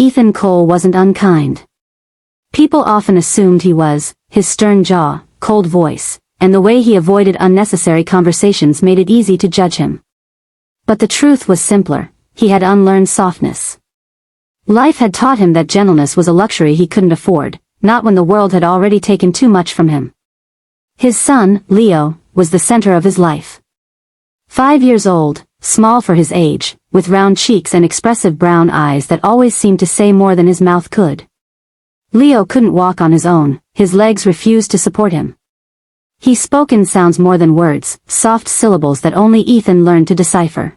Ethan Cole wasn't unkind. People often assumed he was. His stern jaw, cold voice, and the way he avoided unnecessary conversations made it easy to judge him. But the truth was simpler. He had unlearned softness. Life had taught him that gentleness was a luxury he couldn't afford, not when the world had already taken too much from him. His son, Leo, was the center of his life. 5 years old, small for his age, with round cheeks and expressive brown eyes that always seemed to say more than his mouth could. Leo couldn't walk on his own, his legs refused to support him. He spoke in sounds more than words, soft syllables that only Ethan learned to decipher.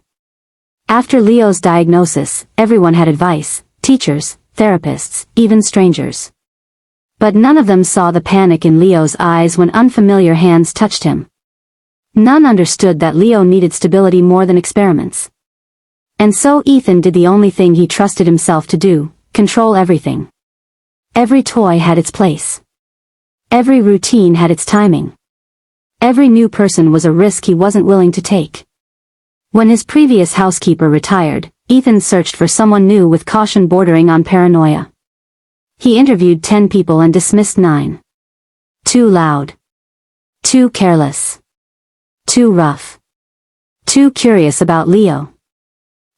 After Leo's diagnosis, everyone had advice, teachers, therapists, even strangers. But none of them saw the panic in Leo's eyes when unfamiliar hands touched him. None understood that Leo needed stability more than experiments. And so Ethan did the only thing he trusted himself to do, control everything. Every toy had its place. Every routine had its timing. Every new person was a risk he wasn't willing to take. When his previous housekeeper retired, Ethan searched for someone new with caution bordering on paranoia. He interviewed 10 people and dismissed 9. Too loud. Too careless. Too rough. Too curious about Leo.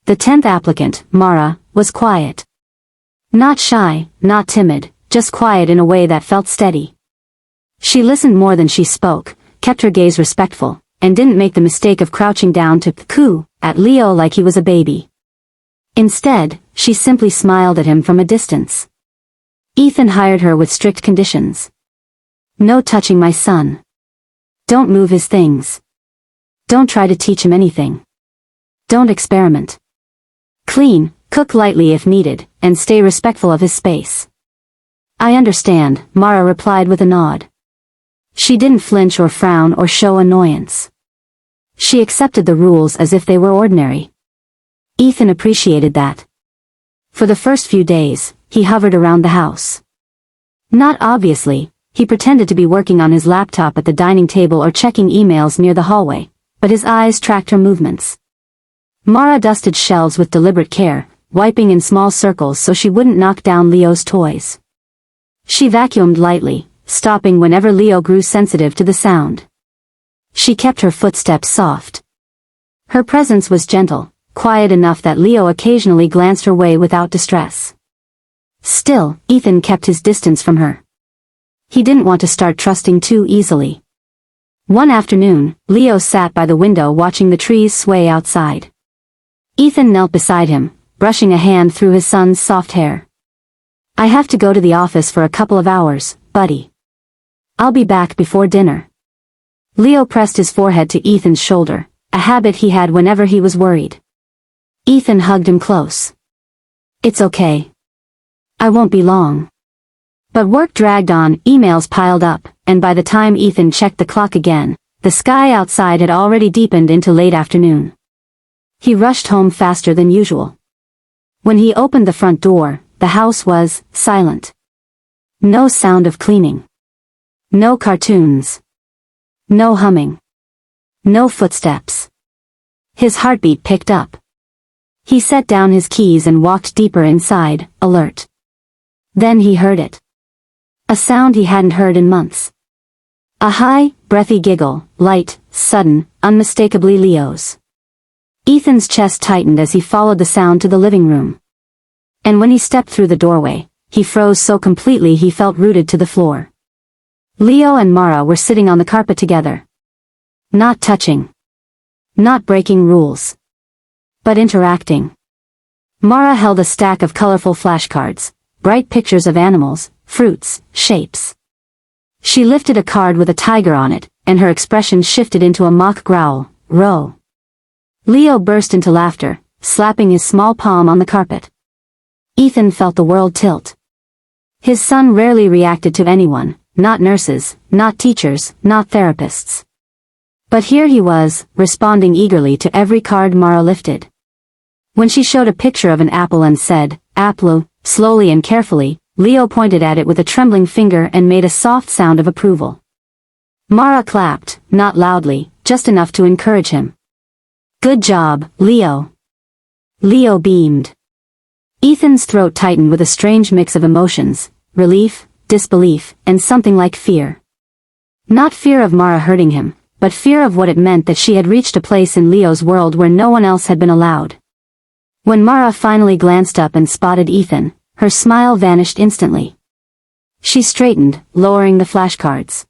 The 10th applicant, Mara, was quiet. Not shy, not timid, just quiet in a way that felt steady. She listened more than she spoke, kept her gaze respectful, and didn't make the mistake of crouching down to coo at Leo like he was a baby. Instead, she simply smiled at him from a distance. Ethan hired her with strict conditions. No touching my son. Don't move his things. Don't try to teach him anything. Don't experiment. Clean, cook lightly if needed, and stay respectful of his space. I understand, Mara replied with a nod. She didn't flinch or frown or show annoyance. She accepted the rules as if they were ordinary. Ethan appreciated that. For the first few days, he hovered around the house. Not obviously, he pretended to be working on his laptop at the dining table or checking emails near the hallway, but his eyes tracked her movements. Mara dusted shelves with deliberate care, wiping in small circles so she wouldn't knock down Leo's toys. She vacuumed lightly, stopping whenever Leo grew sensitive to the sound. She kept her footsteps soft. Her presence was gentle, quiet enough that Leo occasionally glanced her way without distress. Still, Ethan kept his distance from her. He didn't want to start trusting too easily. One afternoon, Leo sat by the window watching the trees sway outside. Ethan knelt beside him, brushing a hand through his son's soft hair. I have to go to the office for a couple of hours, buddy. I'll be back before dinner. Leo pressed his forehead to Ethan's shoulder, a habit he had whenever he was worried. Ethan hugged him close. It's okay. I won't be long. But work dragged on, emails piled up, and by the time Ethan checked the clock again, the sky outside had already deepened into late afternoon. He rushed home faster than usual. When he opened the front door, the house was silent. No sound of cleaning. No cartoons. No humming. No footsteps. His heartbeat picked up. He set down his keys and walked deeper inside, alert. Then he heard it. A sound he hadn't heard in months. A high, breathy giggle, light, sudden, unmistakably Leo's. Ethan's chest tightened as he followed the sound to the living room. And when he stepped through the doorway, he froze so completely he felt rooted to the floor. Leo and Mara were sitting on the carpet together. Not touching. Not breaking rules. But interacting. Mara held a stack of colorful flashcards, bright pictures of animals, fruits, shapes. She lifted a card with a tiger on it, and her expression shifted into a mock growl, row. Leo burst into laughter, slapping his small palm on the carpet. Ethan felt the world tilt. His son rarely reacted to anyone, not nurses, not teachers, not therapists. But here he was, responding eagerly to every card Mara lifted. When she showed a picture of an apple and said, apple, slowly and carefully, Leo pointed at it with a trembling finger and made a soft sound of approval. Mara clapped, not loudly, just enough to encourage him. Good job, Leo. Leo beamed. Ethan's throat tightened with a strange mix of emotions, relief, disbelief, and something like fear. Not fear of Mara hurting him, but fear of what it meant that she had reached a place in Leo's world where no one else had been allowed. When Mara finally glanced up and spotted Ethan, her smile vanished instantly. She straightened, lowering the flashcards.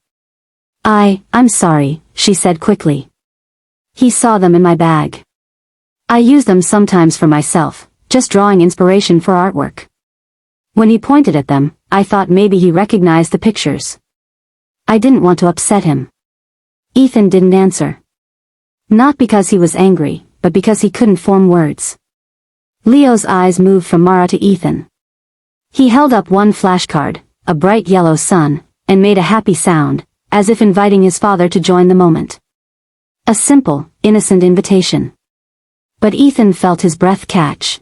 I'm sorry, she said quickly. He saw them in my bag. I use them sometimes for myself, just drawing inspiration for artwork. When he pointed at them, I thought maybe he recognized the pictures. I didn't want to upset him. Ethan didn't answer. Not because he was angry, but because he couldn't form words. Leo's eyes moved from Mara to Ethan. He held up one flashcard, a bright yellow sun, and made a happy sound, as if inviting his father to join the moment. A simple, innocent invitation. But Ethan felt his breath catch.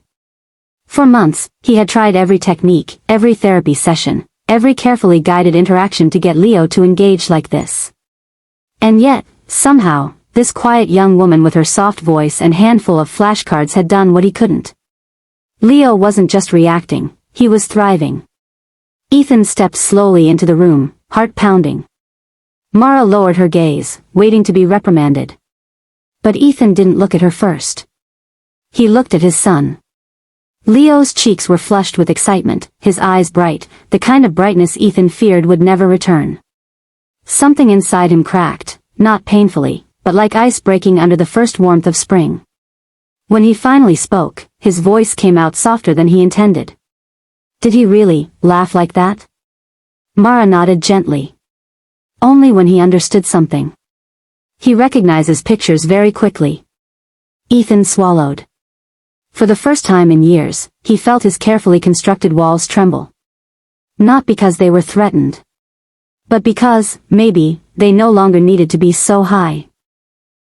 For months, he had tried every technique, every therapy session, every carefully guided interaction to get Leo to engage like this. And yet, somehow, this quiet young woman with her soft voice and handful of flashcards had done what he couldn't. Leo wasn't just reacting, he was thriving. Ethan stepped slowly into the room, heart pounding. Mara lowered her gaze, waiting to be reprimanded. But Ethan didn't look at her first. He looked at his son. Leo's cheeks were flushed with excitement, his eyes bright, the kind of brightness Ethan feared would never return. Something inside him cracked, not painfully, but like ice breaking under the first warmth of spring. When he finally spoke, his voice came out softer than he intended. Did he really laugh like that? Mara nodded gently. Only when he understood something. He recognizes pictures very quickly. Ethan swallowed. For the first time in years, he felt his carefully constructed walls tremble. Not because they were threatened. But because, maybe, they no longer needed to be so high.